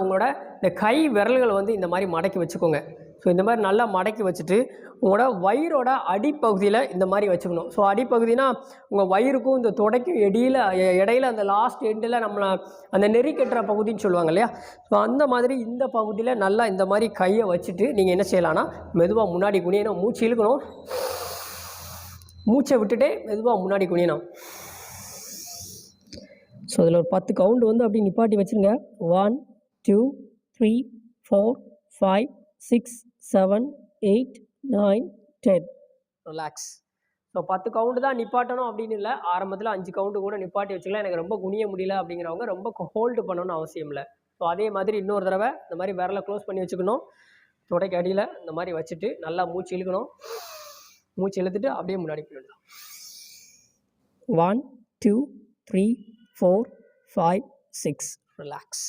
உங்களோட இந்த கை விரல்களை வந்து இந்த மாதிரி மடக்கி வச்சுக்கோங்க. ஸோ இந்த மாதிரி நல்லா மடக்கி வச்சுட்டு உங்களோட வயிறோட அடிப்பகுதியில் இந்த மாதிரி வச்சுக்கணும். ஸோ அடிப்பகுதினா உங்கள் வயிறுக்கும் இந்த தொடைக்கும் இடையில அந்த லாஸ்ட் எண்டில் நம்மளை அந்த நெறி கட்டுற பகுதின்னு சொல்லுவாங்க இல்லையா? ஸோ அந்த மாதிரி இந்த பகுதியில் நல்லா இந்த மாதிரி கையை வச்சுட்டு நீங்கள் என்ன செய்யலாம்னா மெதுவாக முன்னாடி குனியணும். மூச்சு இழுக்கணும், மூச்சை விட்டுட்டே மெதுவாக முன்னாடி குனியணும். ஸோ இதில் ஒரு 10 கவுண்ட் வந்து அப்படி நிப்பாட்டி வச்சுருங்க. 1 2 3 4 5 6 7 8 9 10. ரிலாக்ஸ். ஸோ 10 கவுண்டு தான் நிப்பாட்டணும் அப்படின்னு இல்லை. ஆரம்பத்தில் 5 கவுண்டு கூட நிப்பாட்டி வச்சுக்கலாம். எனக்கு ரொம்ப குனிய முடியல அப்படிங்கிறவங்க ரொம்ப ஹோல்டு பண்ணணும்னு அவசியம் இல்லை. ஸோ அதே மாதிரி இன்னொரு தடவை இந்த மாதிரி விரலை க்ளோஸ் பண்ணி வச்சுக்கணும். தொடைக்கு அடியில் இந்த மாதிரி வச்சுட்டு நல்லா மூச்சு இழுக்கணும். மூச்சு இழுத்துட்டு அப்படியே முன்னாடி போயிடலாம். 1 2 3 4 5 6. ரிலாக்ஸ்.